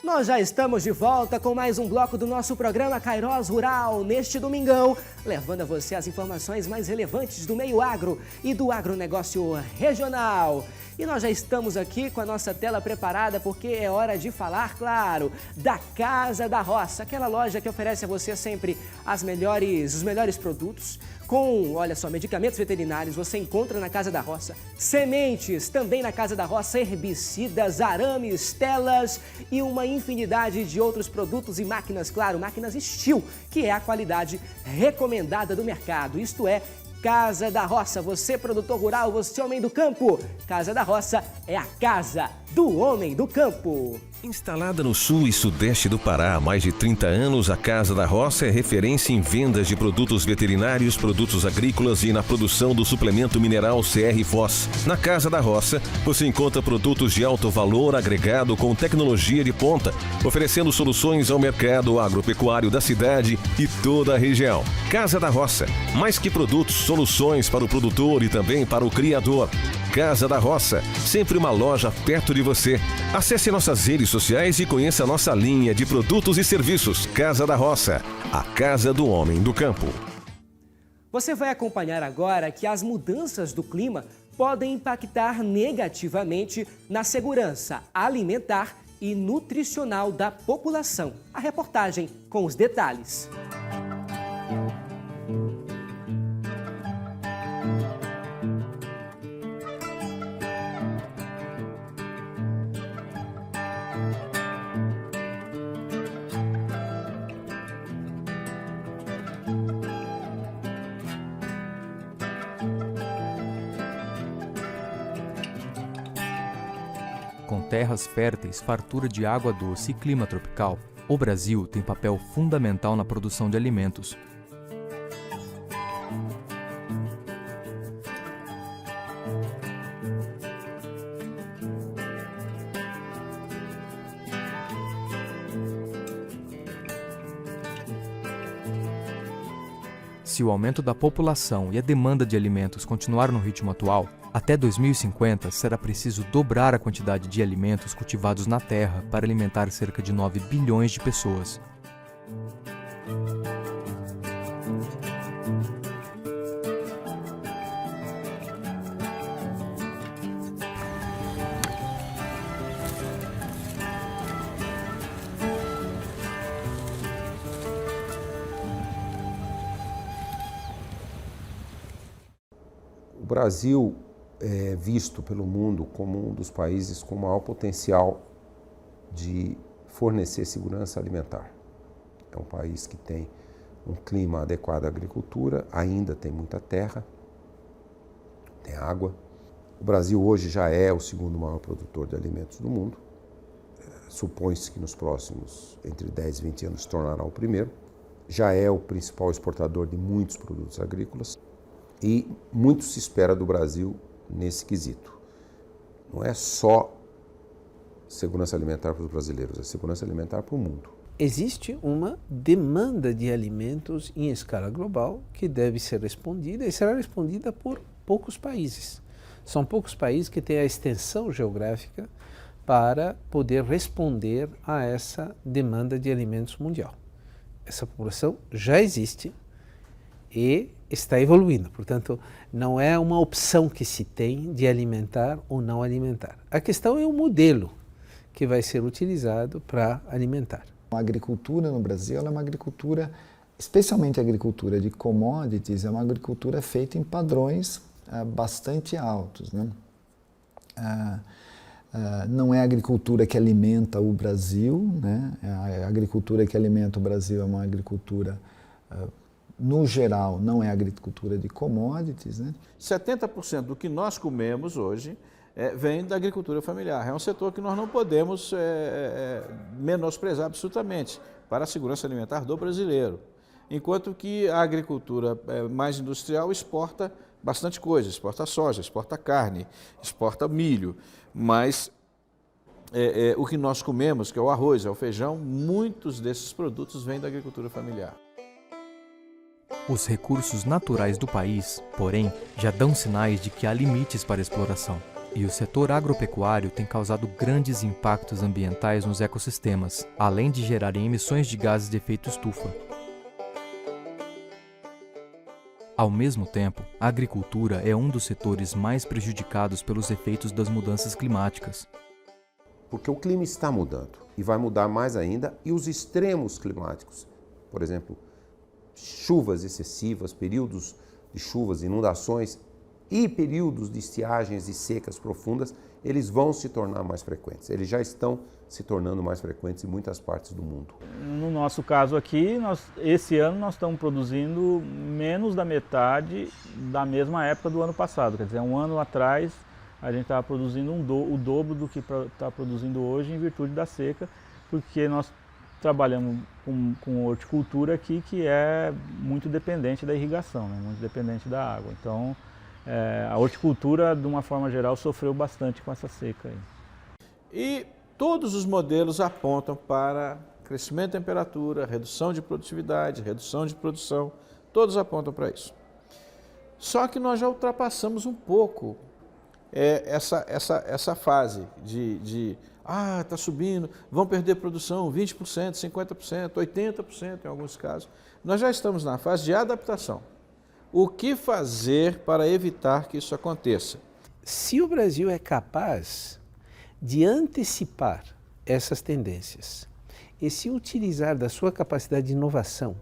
Nós já estamos de volta com mais um bloco do nosso programa Kairós Rural, neste domingão, levando a você as informações mais relevantes do meio agro e do agronegócio regional. E nós já estamos aqui com a nossa tela preparada porque é hora de falar, claro, da Casa da Roça, aquela loja que oferece a você sempre os melhores produtos. Com, olha só, medicamentos veterinários você encontra na Casa da Roça, sementes também na Casa da Roça, herbicidas, arames, telas e uma infinidade de outros produtos e máquinas, claro, máquinas Steel, que é a qualidade recomendada do mercado, isto é, Casa da Roça, você produtor rural, você homem do campo. Casa da Roça é a casa do homem do campo. Instalada no sul e sudeste do Pará há mais de 30 anos, a Casa da Roça é referência em vendas de produtos veterinários, produtos agrícolas e na produção do suplemento mineral CR Foz. Na Casa da Roça, você encontra produtos de alto valor agregado com tecnologia de ponta, oferecendo soluções ao mercado agropecuário da cidade e toda a região. Casa da Roça, mais que produtos, soluções para o produtor e também para o criador. Casa da Roça, sempre uma loja perto de você. Acesse nossas redes sociais e conheça a nossa linha de produtos e serviços. Casa da Roça, a casa do homem do campo. Você vai acompanhar agora que as mudanças do clima podem impactar negativamente na segurança alimentar e nutricional da população. A reportagem com os detalhes. Com terras férteis, fartura de água doce e clima tropical, o Brasil tem papel fundamental na produção de alimentos. Se o aumento da população e a demanda de alimentos continuar no ritmo atual, até 2050 será preciso dobrar a quantidade de alimentos cultivados na Terra para alimentar cerca de 9 bilhões de pessoas. O Brasil é visto pelo mundo como um dos países com maior potencial de fornecer segurança alimentar. É um país que tem um clima adequado à agricultura, ainda tem muita terra, tem água. O Brasil hoje já é o segundo maior produtor de alimentos do mundo. Supõe-se que nos próximos entre 10 e 20 anos se tornará o primeiro. Já é o principal exportador de muitos produtos agrícolas. E muito se espera do Brasil nesse quesito. Não é só segurança alimentar para os brasileiros, é segurança alimentar para o mundo. Existe uma demanda de alimentos em escala global que deve ser respondida e será respondida por poucos países. São poucos países que têm a extensão geográfica para poder responder a essa demanda de alimentos mundial. Essa população já existe e está evoluindo, portanto, não é uma opção que se tem de alimentar ou não alimentar. A questão é o modelo que vai ser utilizado para alimentar. A agricultura no Brasil é uma agricultura, especialmente a agricultura de commodities, é uma agricultura feita em padrões bastante altos, né? Não é a agricultura que alimenta o Brasil, né? A agricultura que alimenta o Brasil é uma agricultura no geral, não é agricultura de commodities, né? 70% do que nós comemos hoje vem da agricultura familiar. É um setor que nós não podemos menosprezar absolutamente para a segurança alimentar do brasileiro. Enquanto que a agricultura mais industrial exporta bastante coisa, exporta soja, exporta carne, exporta milho, mas o que nós comemos, que é o arroz, é o feijão, muitos desses produtos vêm da agricultura familiar. Os recursos naturais do país, porém, já dão sinais de que há limites para a exploração. E o setor agropecuário tem causado grandes impactos ambientais nos ecossistemas, além de gerarem emissões de gases de efeito estufa. Ao mesmo tempo, a agricultura é um dos setores mais prejudicados pelos efeitos das mudanças climáticas. Porque o clima está mudando e vai mudar mais ainda, e os extremos climáticos, por exemplo, chuvas excessivas, períodos de chuvas, inundações e períodos de estiagens e secas profundas, eles vão se tornar mais frequentes. Eles já estão se tornando mais frequentes em muitas partes do mundo. No nosso caso aqui, esse ano nós estamos produzindo menos da metade da mesma época do ano passado. Quer dizer, um ano atrás a gente estava produzindo o dobro do que está produzindo hoje em virtude da seca, porque nós trabalhamos com horticultura aqui que é muito dependente da irrigação, né? Muito dependente da água. Então, a horticultura, de uma forma geral, sofreu bastante com essa seca aí. E todos os modelos apontam para crescimento de temperatura, redução de produtividade, redução de produção, todos apontam para isso. Só que nós já ultrapassamos um pouco essa fase de está subindo, vão perder produção 20%, 50%, 80% em alguns casos. Nós já estamos na fase de adaptação. O que fazer para evitar que isso aconteça? Se o Brasil é capaz de antecipar essas tendências e se utilizar da sua capacidade de inovação,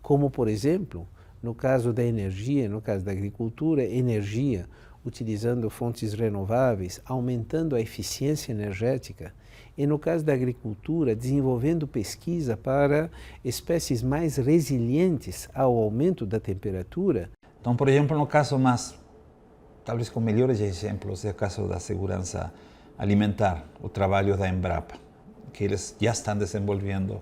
como, por exemplo, no caso da energia, no caso da agricultura, energia, utilizando fontes renováveis, aumentando a eficiência energética, e no caso da agricultura, desenvolvendo pesquisa para espécies mais resilientes ao aumento da temperatura. Então, por exemplo, no caso mais, talvez com melhores exemplos, é o caso da segurança alimentar, o trabalho da Embrapa, que eles já estão desenvolvendo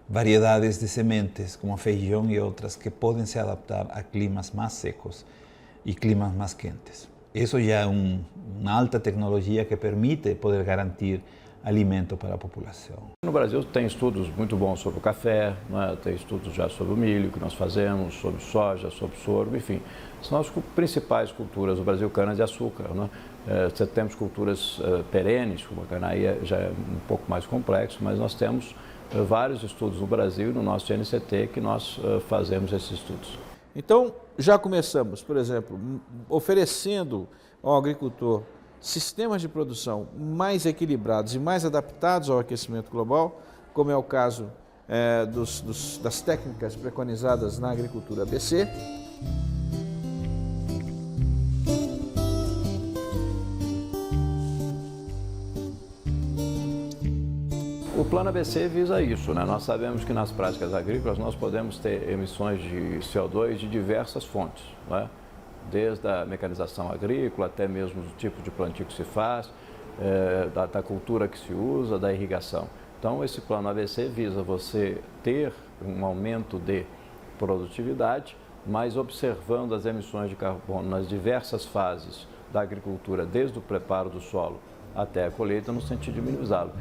variedades de sementes, como feijão e outras, que podem se adaptar a climas mais secos e climas mais quentes. Isso já é uma alta tecnologia que permite poder garantir alimento para a população. No Brasil tem estudos muito bons sobre o café, né? Tem estudos já sobre o milho que nós fazemos, sobre soja, sobre sorgo, enfim. São as principais culturas. O Brasil, cana-de-açúcar, né? Temos culturas perenes, como a canaí já é um pouco mais complexo, mas nós temos vários estudos no Brasil e no nosso NCT que nós fazemos esses estudos. Então, já começamos, por exemplo, oferecendo ao agricultor sistemas de produção mais equilibrados e mais adaptados ao aquecimento global, como é o caso das técnicas preconizadas na agricultura ABC. O Plano ABC visa isso, né? Nós sabemos que nas práticas agrícolas nós podemos ter emissões de CO2 de diversas fontes, né? Desde a mecanização agrícola até mesmo do tipo de plantio que se faz, da cultura que se usa, da irrigação. Então, esse Plano ABC visa você ter um aumento de produtividade, mas observando as emissões de carbono nas diversas fases da agricultura, desde o preparo do solo até a colheita, no sentido de minimizá-lo.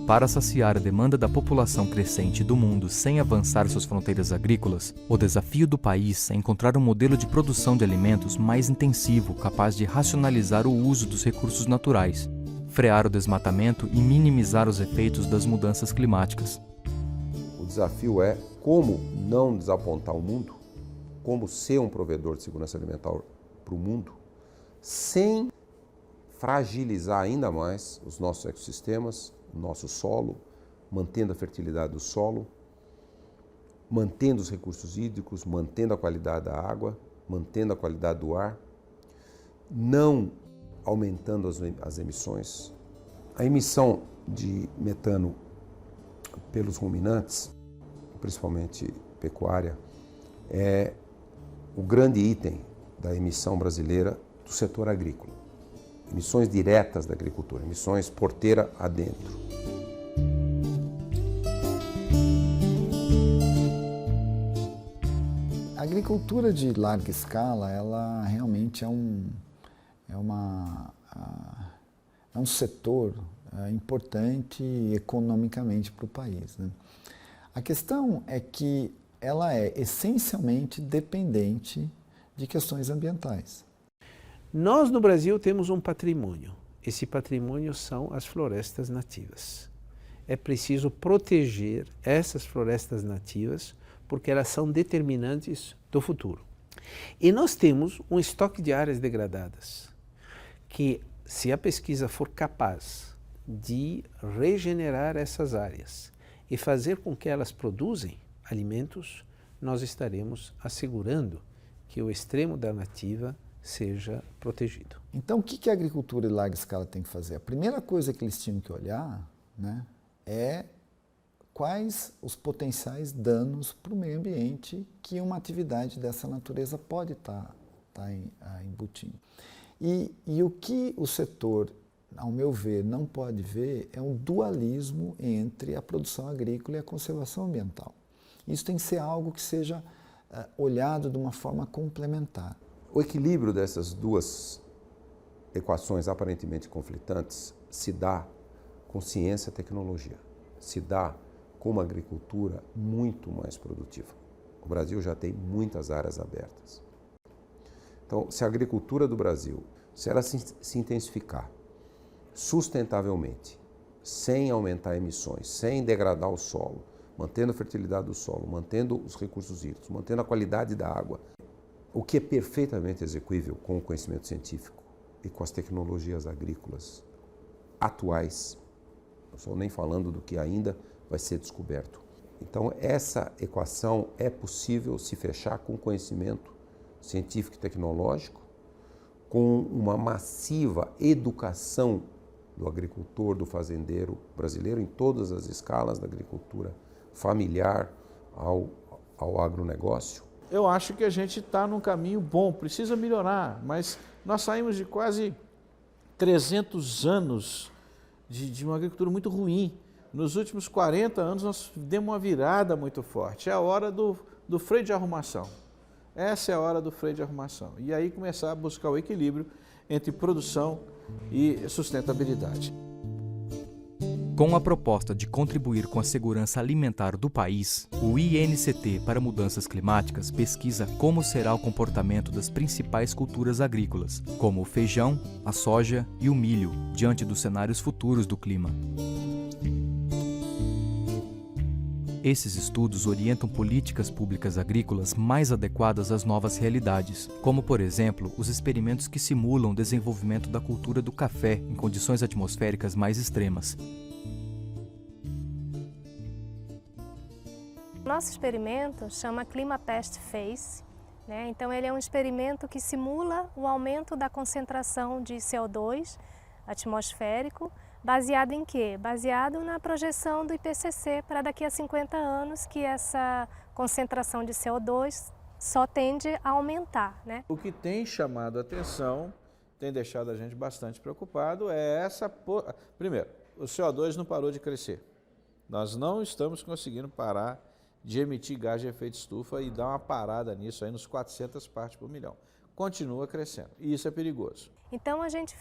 Para saciar a demanda da população crescente do mundo sem avançar suas fronteiras agrícolas, o desafio do país é encontrar um modelo de produção de alimentos mais intensivo, capaz de racionalizar o uso dos recursos naturais, frear o desmatamento e minimizar os efeitos das mudanças climáticas. O desafio é como não desapontar o mundo, como ser um provedor de segurança alimentar para o mundo, sem fragilizar ainda mais os nossos ecossistemas, o nosso solo, mantendo a fertilidade do solo, mantendo os recursos hídricos, mantendo a qualidade da água, mantendo a qualidade do ar, não aumentando as emissões. A emissão de metano pelos ruminantes, principalmente pecuária, é o grande item da emissão brasileira do setor agrícola. Emissões diretas da agricultura, emissões porteira adentro. A agricultura de larga escala, ela realmente é um setor importante economicamente para o país, né? A questão é que ela é essencialmente dependente de questões ambientais. Nós no Brasil temos um patrimônio. Esse patrimônio são as florestas nativas. É preciso proteger essas florestas nativas porque elas são determinantes do futuro. E nós temos um estoque de áreas degradadas que, se a pesquisa for capaz de regenerar essas áreas e fazer com que elas produzem alimentos, nós estaremos assegurando que o extremo da nativa seja protegido. Então, o que a agricultura em larga escala tem que fazer? A primeira coisa que eles tinham que olhar, né, é quais os potenciais danos para o meio ambiente que uma atividade dessa natureza pode estar embutindo. E o que o setor, ao meu ver, não pode ver é um dualismo entre a produção agrícola e a conservação ambiental. Isso tem que ser algo que seja olhado de uma forma complementar. O equilíbrio dessas duas equações aparentemente conflitantes se dá com ciência e tecnologia, se dá com uma agricultura muito mais produtiva. O Brasil já tem muitas áreas abertas. Então, se a agricultura do Brasil, se ela se intensificar sustentavelmente, sem aumentar emissões, sem degradar o solo, mantendo a fertilidade do solo, mantendo os recursos hídricos, mantendo a qualidade da água, o que é perfeitamente execuível com o conhecimento científico e com as tecnologias agrícolas atuais, não estou nem falando do que ainda vai ser descoberto. Então, essa equação é possível se fechar com conhecimento científico e tecnológico, com uma massiva educação do agricultor, do fazendeiro brasileiro, em todas as escalas, da agricultura familiar ao agronegócio. Eu acho que a gente está num caminho bom, precisa melhorar, mas nós saímos de quase 300 anos de uma agricultura muito ruim. Nos últimos 40 anos nós demos uma virada muito forte. É a hora do freio de arrumação. Essa é a hora do freio de arrumação. E aí começar a buscar o equilíbrio entre produção e sustentabilidade. Com a proposta de contribuir com a segurança alimentar do país, o INCT para Mudanças Climáticas pesquisa como será o comportamento das principais culturas agrícolas, como o feijão, a soja e o milho, diante dos cenários futuros do clima. Esses estudos orientam políticas públicas agrícolas mais adequadas às novas realidades, como, por exemplo, os experimentos que simulam o desenvolvimento da cultura do café em condições atmosféricas mais extremas. Nosso experimento chama ClimaPest Phase, né? Então ele é um experimento que simula o aumento da concentração de CO2 atmosférico, baseado em quê? Baseado na projeção do IPCC para daqui a 50 anos, que essa concentração de CO2 só tende a aumentar, né? O que tem chamado a atenção, tem deixado a gente bastante preocupado, é essa... Primeiro, o CO2 não parou de crescer. Nós não estamos conseguindo parar de emitir gás de efeito estufa e dar uma parada nisso aí nos 400 partes por milhão. Continua crescendo e isso é perigoso. Então a gente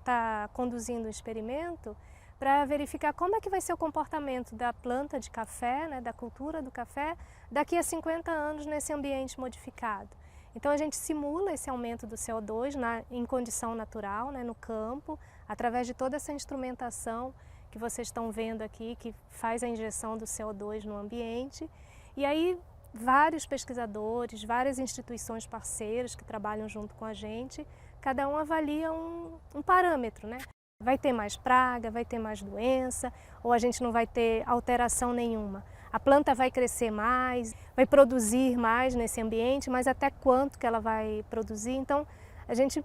tá conduzindo um experimento para verificar como é que vai ser o comportamento da planta de café, né, da cultura do café, daqui a 50 anos nesse ambiente modificado. Então a gente simula esse aumento do CO2 em condição natural, né, no campo, através de toda essa instrumentação que vocês estão vendo aqui, que faz a injeção do CO2 no ambiente. E aí vários pesquisadores, várias instituições parceiras que trabalham junto com a gente, cada um avalia um parâmetro, né? Vai ter mais praga, vai ter mais doença, ou a gente não vai ter alteração nenhuma. A planta vai crescer mais, vai produzir mais nesse ambiente, mas até quanto que ela vai produzir? Então, a gente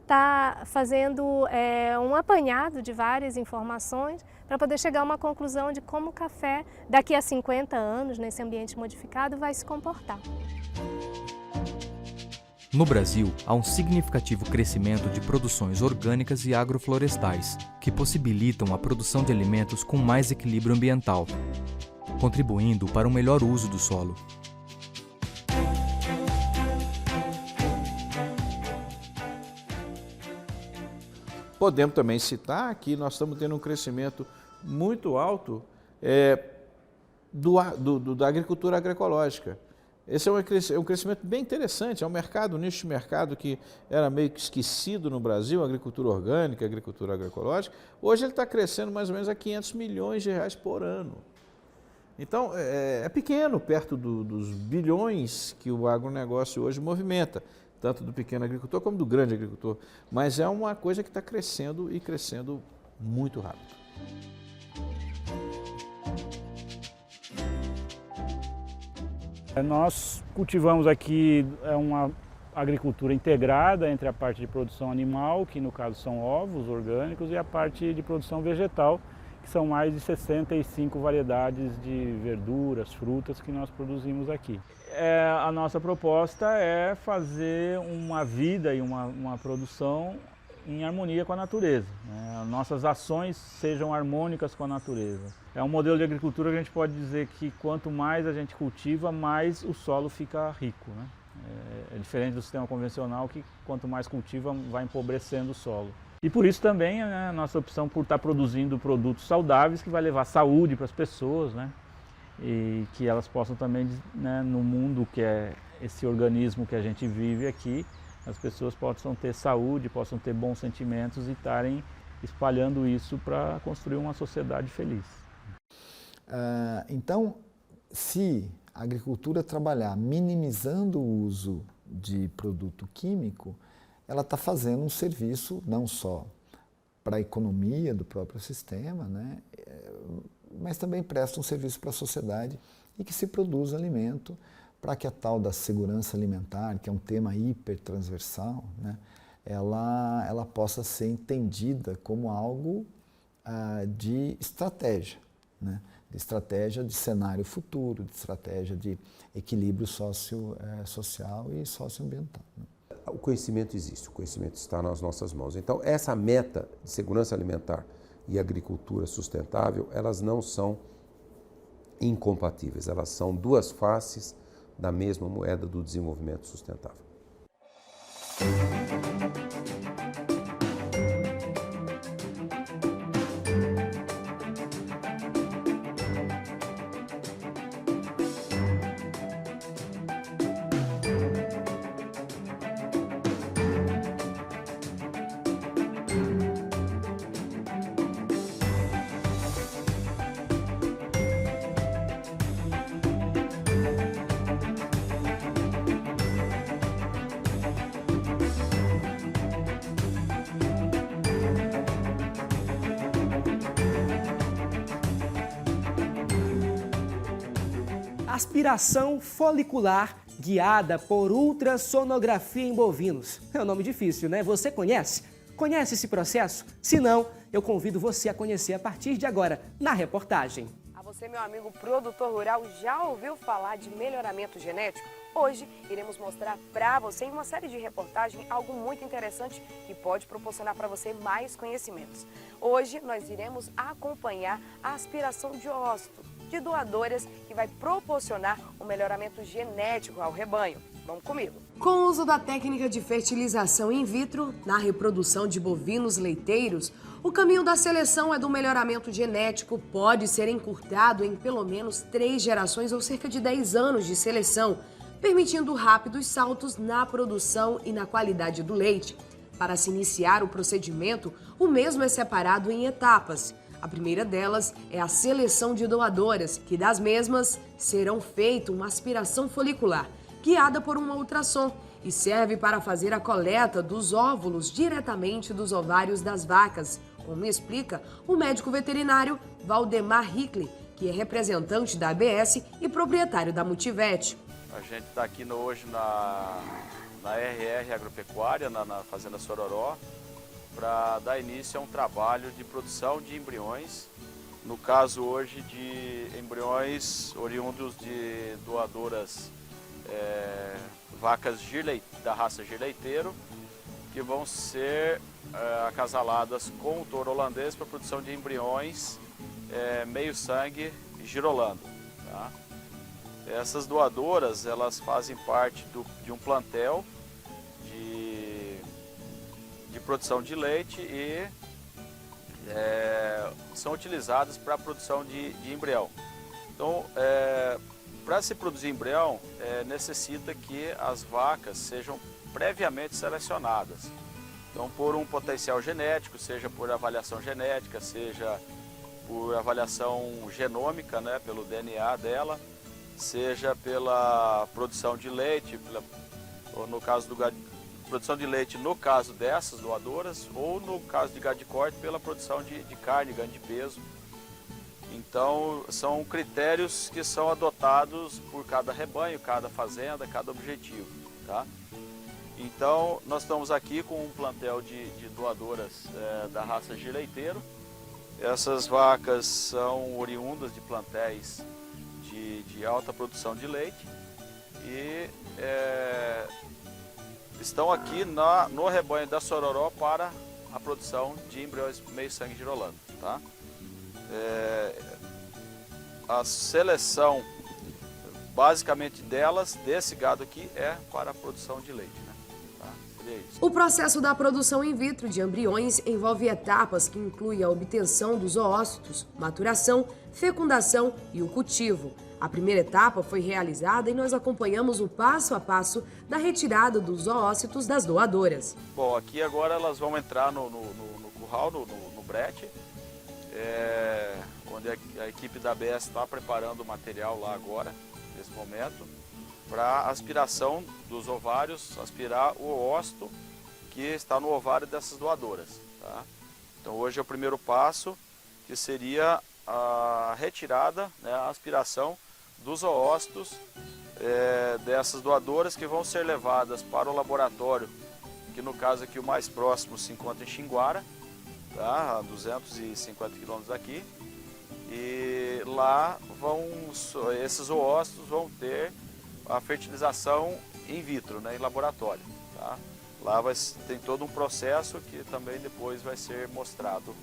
está fazendo um apanhado de várias informações para poder chegar a uma conclusão de como o café, daqui a 50 anos, nesse ambiente modificado, vai se comportar. No Brasil, há um significativo crescimento de produções orgânicas e agroflorestais, que possibilitam a produção de alimentos com mais equilíbrio ambiental, contribuindo para um melhor uso do solo. Podemos também citar que nós estamos tendo um crescimento muito alto da agricultura agroecológica. Esse é um crescimento bem interessante, é um mercado, um nicho de mercado que era meio que esquecido no Brasil, agricultura orgânica, agricultura agroecológica. Hoje ele está crescendo mais ou menos a 500 milhões de reais por ano. Então, é pequeno perto dos bilhões que o agronegócio hoje movimenta, tanto do pequeno agricultor como do grande agricultor. Mas é uma coisa que está crescendo e crescendo muito rápido. Nós cultivamos aqui uma agricultura integrada entre a parte de produção animal, que no caso são ovos orgânicos, e a parte de produção vegetal, que são mais de 65 variedades de verduras, frutas que nós produzimos aqui. A nossa proposta é fazer uma vida e uma produção em harmonia com a natureza, né? Nossas ações sejam harmônicas com a natureza. É um modelo de agricultura que a gente pode dizer que quanto mais a gente cultiva, mais o solo fica rico, né? É diferente do sistema convencional que quanto mais cultiva, vai empobrecendo o solo. E por isso também, né, a nossa opção por estar produzindo produtos saudáveis que vai levar saúde para as pessoas, né? E que elas possam também, né, no mundo que é esse organismo que a gente vive aqui, as pessoas possam ter saúde, possam ter bons sentimentos e estarem espalhando isso para construir uma sociedade feliz. Então, se a agricultura trabalhar minimizando o uso de produto químico, ela está fazendo um serviço não só para a economia do próprio sistema, né, mas também presta um serviço para a sociedade e que se produz alimento para que a tal da segurança alimentar, que é um tema hipertransversal, né, ela possa ser entendida como algo de estratégia, né, de estratégia de cenário futuro, de estratégia de equilíbrio social e socioambiental, né. O conhecimento existe, o conhecimento está nas nossas mãos. Então, essa meta de segurança alimentar e agricultura sustentável, elas não são incompatíveis, elas são duas faces da mesma moeda do desenvolvimento sustentável. Aspiração folicular guiada por ultrassonografia em bovinos. É um nome difícil, né? Você conhece? Conhece esse processo? Se não, eu convido você a conhecer a partir de agora, na reportagem. A você, meu amigo produtor rural, já ouviu falar de melhoramento genético? Hoje iremos mostrar para você em uma série de reportagens algo muito interessante que pode proporcionar para você mais conhecimentos. Hoje nós iremos acompanhar a aspiração de óvulo de doadoras que vai proporcionar um melhoramento genético ao rebanho. Vamos comigo. Com o uso da técnica de fertilização in vitro na reprodução de bovinos leiteiros, o caminho da seleção é do melhoramento genético pode ser encurtado em pelo menos 3 gerações ou cerca de 10 anos de seleção, permitindo rápidos saltos na produção e na qualidade do leite. Para se iniciar o procedimento, o mesmo é separado em etapas. A primeira delas é a seleção de doadoras, que das mesmas serão feita uma aspiração folicular, guiada por um ultrassom, e serve para fazer a coleta dos óvulos diretamente dos ovários das vacas, como explica o médico veterinário Valdemar Hickley, que é representante da ABS e proprietário da Multivet. A gente está aqui hoje na RR Agropecuária, na Fazenda Sororó, para dar início a um trabalho de produção de embriões, no caso hoje de embriões oriundos de doadoras vacas da raça Girleiteiro, que vão ser acasaladas com o touro holandês para a produção de embriões meio sangue girolando. Tá? Essas doadoras, elas fazem parte de um plantel de produção de leite e são utilizadas para a produção de embrião. Então, para se produzir embrião, necessita que as vacas sejam previamente selecionadas. Então, por um potencial genético, seja por avaliação genética, seja por avaliação genômica, né, pelo DNA dela, seja pela produção de leite, ou no caso produção de leite no caso dessas doadoras, ou no caso de gado de corte, pela produção de carne, ganho de peso. Então, são critérios que são adotados por cada rebanho, cada fazenda, cada objetivo. Tá? Então, nós estamos aqui com um plantel de doadoras da raça Gir Leiteiro. Essas vacas são oriundas de plantéis de alta produção de leite e estão aqui no rebanho da Sororó para a produção de embriões meio-sangue girolando. Tá? A seleção, basicamente desse gado aqui, é para a produção de leite. Né? Tá? Seria isso. O processo da produção in vitro de embriões envolve etapas que incluem a obtenção dos oócitos, maturação, fecundação e o cultivo. A primeira etapa foi realizada e nós acompanhamos o passo a passo da retirada dos oócitos das doadoras. Bom, aqui agora elas vão entrar no curral, no brete, onde a equipe da ABS está preparando o material lá agora, nesse momento, para aspiração dos ovários, aspirar o oócito que está no ovário dessas doadoras. Tá? Então hoje é o primeiro passo, que seria a retirada, né, a aspiração dos oócitos dessas doadoras, que vão ser levadas para o laboratório, que no caso aqui o mais próximo se encontra em Xinguara, tá, a 250 quilômetros daqui, e lá esses oócitos vão ter a fertilização in vitro, né, em laboratório. Tá? Lá tem todo um processo que também depois vai ser mostrado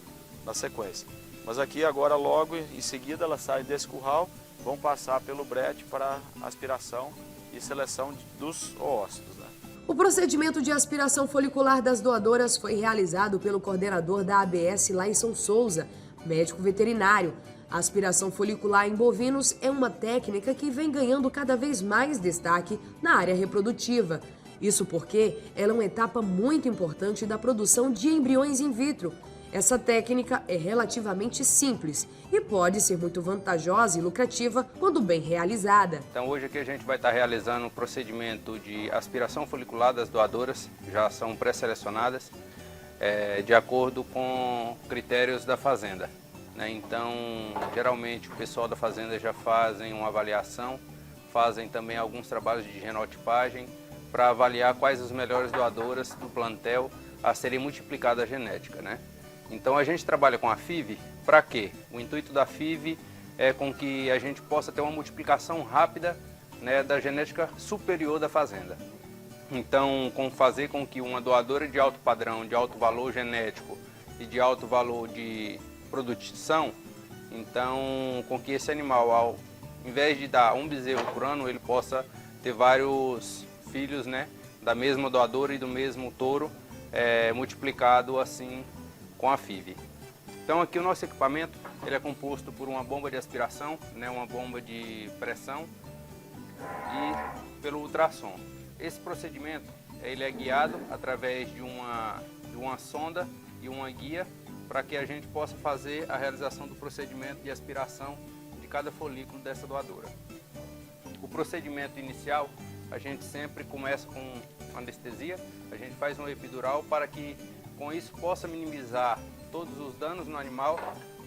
na sequência. Mas aqui agora, logo em seguida, elas saem desse curral, vão passar pelo brete para aspiração e seleção dos oócitos. Né? O procedimento de aspiração folicular das doadoras foi realizado pelo coordenador da ABS, Laison Souza, médico veterinário. A aspiração folicular em bovinos é uma técnica que vem ganhando cada vez mais destaque na área reprodutiva. Isso porque ela é uma etapa muito importante da produção de embriões in vitro. Essa técnica é relativamente simples e pode ser muito vantajosa e lucrativa quando bem realizada. Então hoje aqui a gente vai estar realizando um procedimento de aspiração folicular das doadoras, já são pré-selecionadas, de acordo com critérios da fazenda. Né? Então, geralmente o pessoal da fazenda já fazem uma avaliação, fazem também alguns trabalhos de genotipagem para avaliar quais as melhores doadoras do plantel a serem multiplicadas a genética. Né? Então a gente trabalha com a FIV, para quê? O intuito da FIV é com que a gente possa ter uma multiplicação rápida, né, da genética superior da fazenda. Então, fazer com que uma doadora de alto padrão, de alto valor genético e de alto valor de produção, então com que esse animal, ao invés de dar um bezerro por ano, ele possa ter vários filhos, né, da mesma doadora e do mesmo touro, multiplicado assim com a FIV. Então aqui o nosso equipamento ele é composto por uma bomba de aspiração, né, uma bomba de pressão e pelo ultrassom. Esse procedimento ele é guiado através de uma sonda e uma guia para que a gente possa fazer a realização do procedimento de aspiração de cada folículo dessa doadora. O procedimento inicial a gente sempre começa com anestesia, a gente faz um epidural para que com isso possa minimizar todos os danos no animal,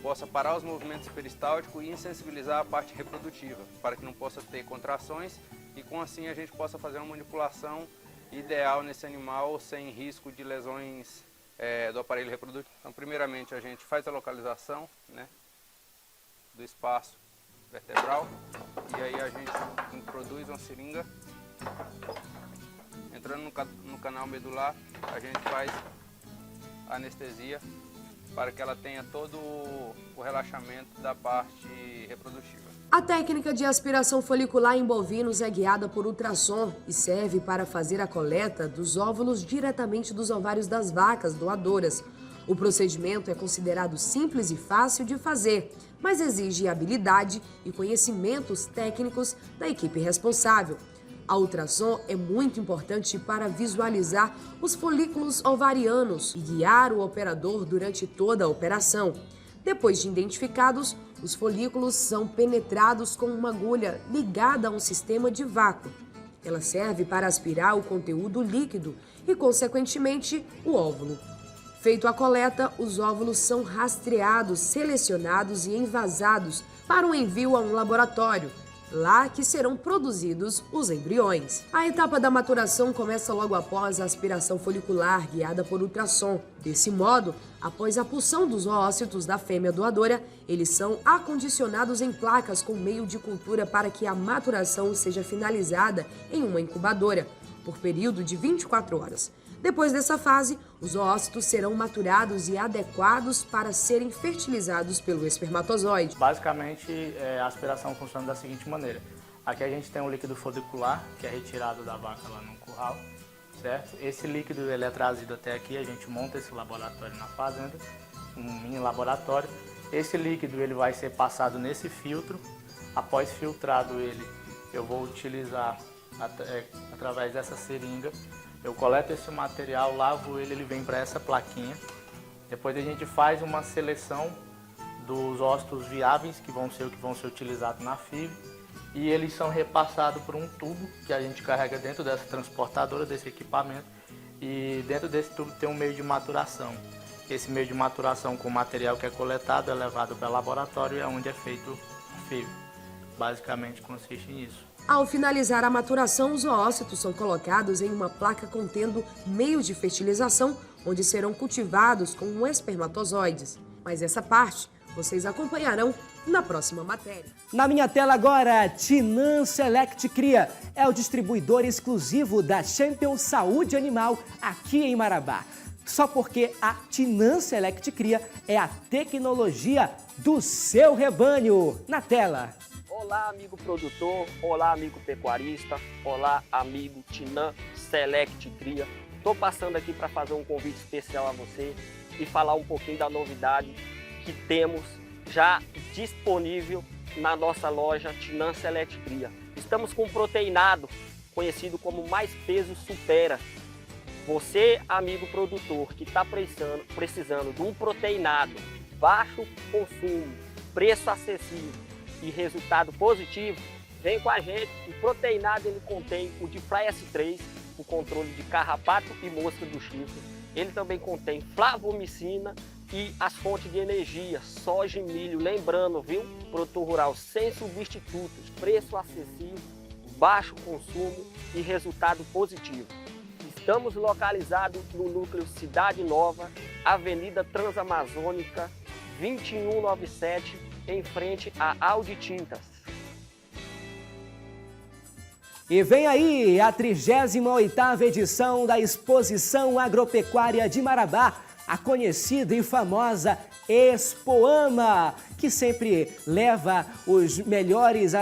possa parar os movimentos peristálticos e insensibilizar a parte reprodutiva, para que não possa ter contrações e com assim a gente possa fazer uma manipulação ideal nesse animal sem risco de lesões do aparelho reprodutivo. Então, primeiramente a gente faz a localização, né, do espaço vertebral e aí a gente introduz uma seringa. Entrando no canal medular, a gente faz anestesia para que ela tenha todo o relaxamento da parte reprodutiva. A técnica de aspiração folicular em bovinos é guiada por ultrassom e serve para fazer a coleta dos óvulos diretamente dos ovários das vacas doadoras. O procedimento é considerado simples e fácil de fazer, mas exige habilidade e conhecimentos técnicos da equipe responsável. A ultrassom é muito importante para visualizar os folículos ovarianos e guiar o operador durante toda a operação. Depois de identificados, os folículos são penetrados com uma agulha ligada a um sistema de vácuo. Ela serve para aspirar o conteúdo líquido e, consequentemente, o óvulo. Feito a coleta, os óvulos são rastreados, selecionados e envasados para o envio a um laboratório, lá que serão produzidos os embriões. A etapa da maturação começa logo após a aspiração folicular guiada por ultrassom. Desse modo, após a pulsão dos oócitos da fêmea doadora, eles são acondicionados em placas com meio de cultura para que a maturação seja finalizada em uma incubadora, por período de 24 horas. Depois dessa fase, os oócitos serão maturados e adequados para serem fertilizados pelo espermatozoide. Basicamente, a aspiração funciona da seguinte maneira. Aqui a gente tem um líquido folicular, que é retirado da vaca lá no curral, certo? Esse líquido ele é trazido até aqui, a gente monta esse laboratório na fazenda, um mini laboratório. Esse líquido ele vai ser passado nesse filtro. Após filtrado ele, eu vou utilizar através dessa seringa. Eu coleto esse material, lavo ele vem para essa plaquinha. Depois a gente faz uma seleção dos ócitos viáveis, que vão ser utilizados na FIV, e eles são repassados por um tubo que a gente carrega dentro dessa transportadora, desse equipamento, e dentro desse tubo tem um meio de maturação. Esse meio de maturação com o material que é coletado é levado para o laboratório e é onde é feito a FIV. Basicamente consiste nisso. Ao finalizar a maturação, os oócitos são colocados em uma placa contendo meios de fertilização, onde serão cultivados com espermatozoides. Mas essa parte vocês acompanharão na próxima matéria. Na minha tela agora, Tinan Select Cria é o distribuidor exclusivo da Champion Saúde Animal aqui em Marabá. Só porque a Tinan Select Cria é a tecnologia do seu rebanho. Na tela. Olá, amigo produtor, olá, amigo pecuarista, olá, amigo Tinan Select Cria. Estou passando aqui para fazer um convite especial a você e falar um pouquinho da novidade que temos já disponível na nossa loja Tinan Select Cria. Estamos com um proteinado conhecido como Mais Peso Supera. Você, amigo produtor, que está precisando de um proteinado, baixo consumo, preço acessível e resultado positivo, vem com a gente. O proteinado ele contém o Difly S3, o controle de carrapato e mosca do chifre. Ele também contém flavomicina e as fontes de energia, soja e milho. Lembrando, viu? Produtor rural sem substitutos, preço acessível, baixo consumo e resultado positivo. Estamos localizados no núcleo Cidade Nova, Avenida Transamazônica, 2197, em frente a Audi Tintas. E vem aí a 38ª edição da Exposição Agropecuária de Marabá, a conhecida e famosa Expoama, que sempre leva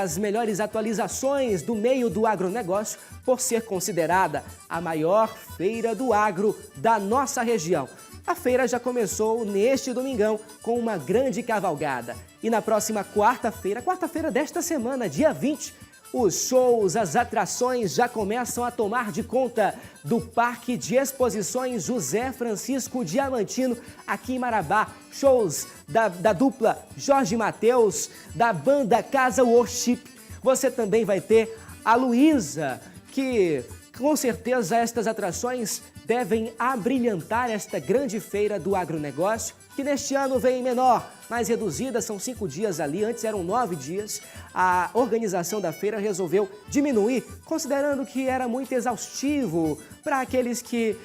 as melhores atualizações do meio do agronegócio, por ser considerada a maior feira do agro da nossa região. A feira já começou neste domingão com uma grande cavalgada. E na próxima quarta-feira desta semana, dia 20, os shows, as atrações já começam a tomar de conta do Parque de Exposições José Francisco Diamantino, aqui em Marabá. Shows da dupla Jorge Mateus, da banda Casa Worship. Você também vai ter a Luísa, que com certeza estas atrações devem abrilhantar esta grande feira do agronegócio, que neste ano vem menor, mais reduzida, são 5 dias ali, antes eram 9 dias. A organização da feira resolveu diminuir, considerando que era muito exaustivo para aqueles que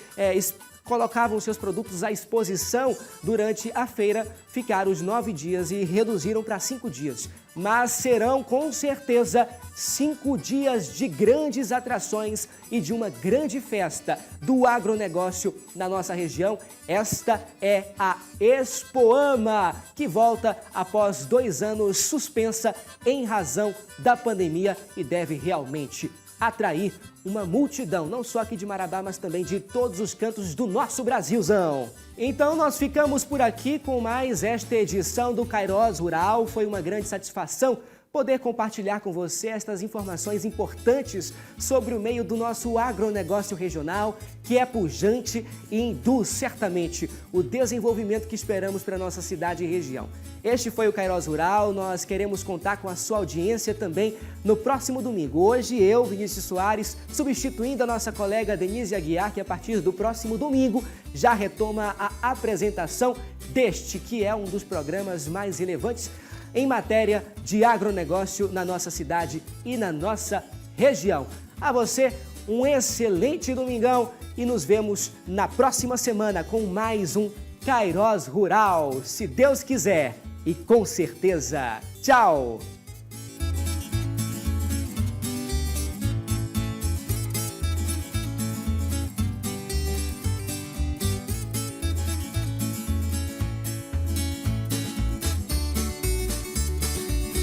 colocavam seus produtos à exposição durante a feira, ficaram os 9 dias e reduziram para 5 dias. Mas serão, com certeza, 5 dias de grandes atrações e de uma grande festa do agronegócio na nossa região. Esta é a Expoama, que volta após 2 anos suspensa em razão da pandemia e deve realmente atrair uma multidão, não só aqui de Marabá, mas também de todos os cantos do nosso Brasilzão. Então nós ficamos por aqui com mais esta edição do Kairos Rural. Foi uma grande satisfação poder compartilhar com você estas informações importantes sobre o meio do nosso agronegócio regional, que é pujante e induz certamente o desenvolvimento que esperamos para a nossa cidade e região. Este foi o Kairos Rural, nós queremos contar com a sua audiência também no próximo domingo. Hoje eu, Vinícius Soares, substituindo a nossa colega Denise Aguiar, que a partir do próximo domingo já retoma a apresentação deste, que é um dos programas mais relevantes em matéria de agronegócio na nossa cidade e na nossa região. A você, um excelente domingão e nos vemos na próxima semana com mais um Kairos Rural, se Deus quiser e com certeza. Tchau!